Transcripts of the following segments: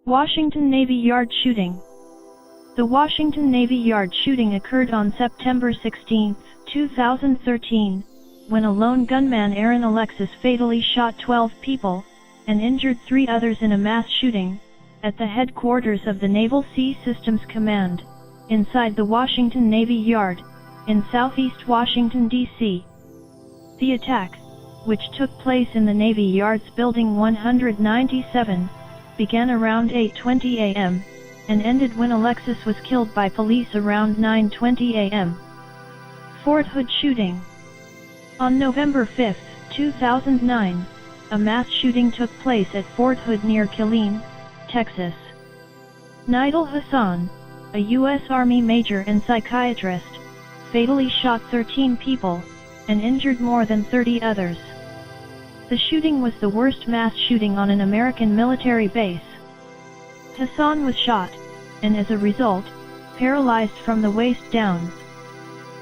Washington Navy Yard shooting. The Washington Navy Yard shooting occurred on September 16, 2013, when a lone gunman Aaron Alexis fatally shot 12 people, and injured 3 others in a mass shooting, at the headquarters of the Naval Sea Systems Command, inside the Washington Navy Yard, in southeast Washington, D.C. The attack, which took place in the Navy Yard's Building 197, began around 8:20 a.m., and ended when Alexis was killed by police around 9:20 a.m. Fort Hood shooting. On November 5, 2009, a mass shooting took place at Fort Hood near Killeen, Texas. Nidal Hassan, a U.S. Army major and psychiatrist, fatally shot 13 people, and injured more than 30 others. The shooting was the worst mass shooting on an American military base. Hassan was shot, and as a result, paralyzed from the waist down.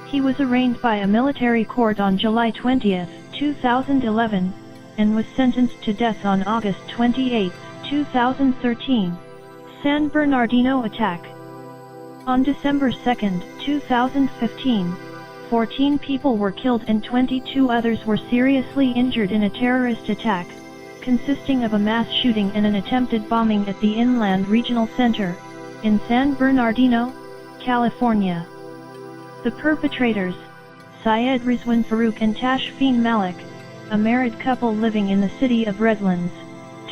He was arraigned by a military court on July 20, 2011, and was sentenced to death on August 28, 2013. San Bernardino attack. On December 2, 2015, 14 people were killed and 22 others were seriously injured in a terrorist attack, consisting of a mass shooting and an attempted bombing at the Inland Regional Center, in San Bernardino, California. The perpetrators, Syed Rizwan Farouk and Tashfeen Malik, a married couple living in the city of Redlands,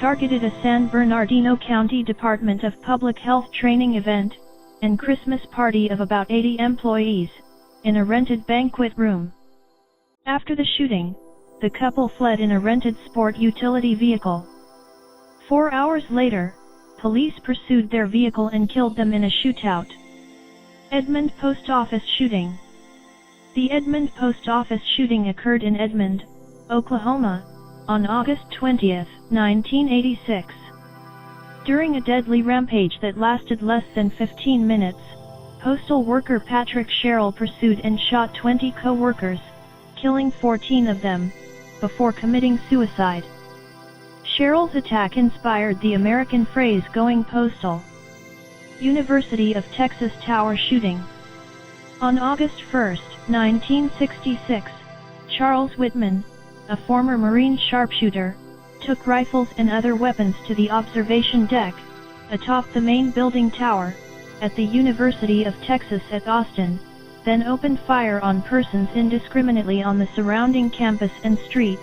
targeted a San Bernardino County Department of Public Health training event, and Christmas party of about 80 employees, in a rented banquet room. After the shooting, the couple fled in a rented sport utility vehicle. 4 hours later, police pursued their vehicle and killed them in a shootout. Edmond Post Office shooting. The Edmond Post Office shooting occurred in Edmond, Oklahoma, on August 20, 1986. During a deadly rampage that lasted less than 15 minutes, postal worker Patrick Sherrill pursued and shot 20 co-workers, killing 14 of them, before committing suicide. Sherrill's attack inspired the American phrase "going postal." University of Texas Tower shooting. On August 1, 1966, Charles Whitman, a former Marine sharpshooter, took rifles and other weapons to the observation deck, atop the main building tower, at the University of Texas at Austin, then opened fire on persons indiscriminately on the surrounding campus and streets.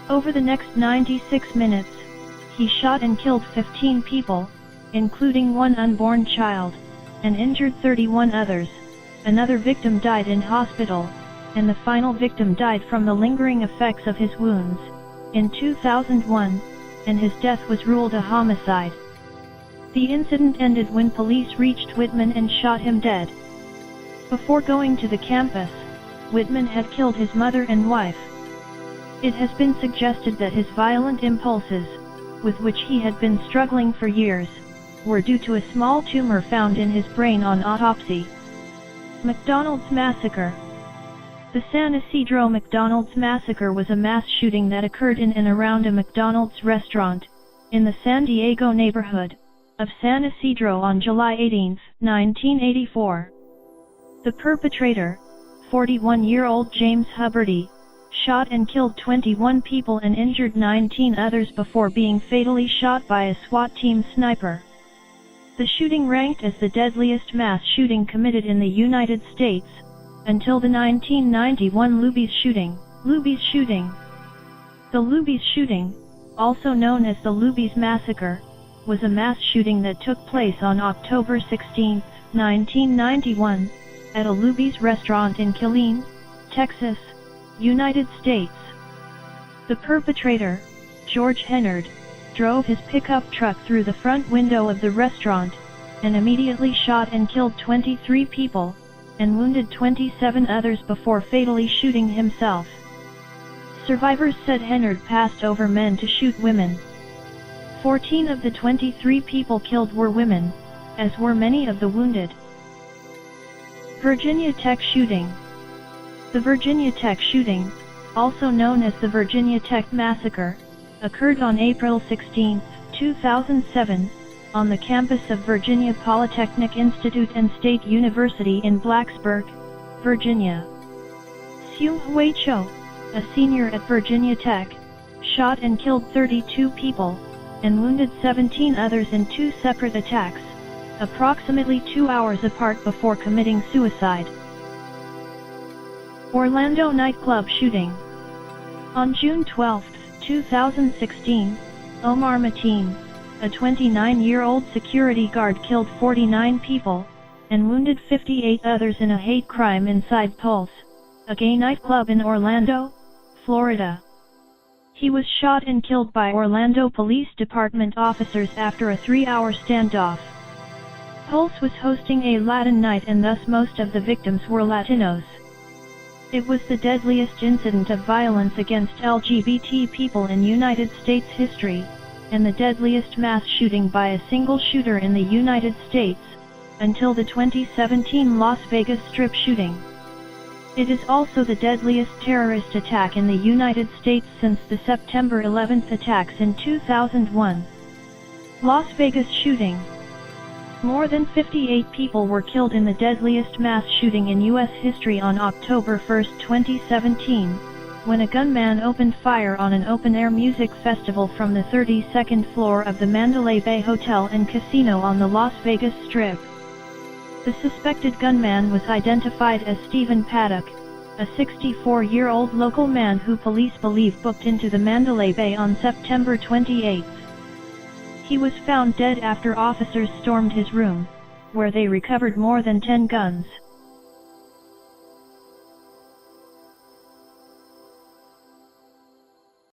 Over the next 96 minutes, he shot and killed 15 people, including 1 unborn child, and injured 31 others. Another victim died in hospital, and the final victim died from the lingering effects of his wounds, in 2001, and his death was ruled a homicide. The incident ended when police reached Whitman and shot him dead. Before going to the campus, Whitman had killed his mother and wife. It has been suggested that his violent impulses, with which he had been struggling for years, were due to a small tumor found in his brain on autopsy. McDonald's Massacre. The San Isidro McDonald's Massacre was a mass shooting that occurred in and around a McDonald's restaurant, in the San Diego neighborhood of San Isidro on July 18, 1984. The perpetrator, 41-year-old James Hubbardy, shot and killed 21 people and injured 19 others before being fatally shot by a SWAT team sniper. The shooting ranked as the deadliest mass shooting committed in the United States, until the 1991 Luby's shooting. The Luby's shooting, also known as the Luby's Massacre, was a mass shooting that took place on October 16, 1991, at a Luby's restaurant in Killeen, Texas, United States. The perpetrator, George Hennard, drove his pickup truck through the front window of the restaurant, and immediately shot and killed 23 people, and wounded 27 others before fatally shooting himself. Survivors said Hennard passed over men to shoot women. 14 of the 23 people killed were women, as were many of the wounded. Virginia Tech shooting. The Virginia Tech shooting, also known as the Virginia Tech Massacre, occurred on April 16, 2007, on the campus of Virginia Polytechnic Institute and State University in Blacksburg, Virginia. Seung-Hui Cho, a senior at Virginia Tech, shot and killed 32 people, and wounded 17 others in 2 separate attacks, approximately 2 hours apart before committing suicide. Orlando nightclub shooting. On June 12, 2016, Omar Mateen, a 29-year-old security guard, killed 49 people, and wounded 58 others in a hate crime inside Pulse, a gay nightclub in Orlando, Florida. He was shot and killed by Orlando Police Department officers after a 3-hour standoff. Pulse was hosting a Latin night, and thus most of the victims were Latinos. It was the deadliest incident of violence against LGBT people in United States history, and the deadliest mass shooting by a single shooter in the United States, until the 2017 Las Vegas Strip shooting. It is also the deadliest terrorist attack in the United States since the September 11 attacks in 2001. Las Vegas shooting. More than 58 people were killed in the deadliest mass shooting in U.S. history on October 1, 2017, when a gunman opened fire on an open-air music festival from the 32nd floor of the Mandalay Bay Hotel and Casino on the Las Vegas Strip. The suspected gunman was identified as Stephen Paddock, a 64-year-old local man who police believe booked into the Mandalay Bay on September 28. He was found dead after officers stormed his room, where they recovered more than 10 guns.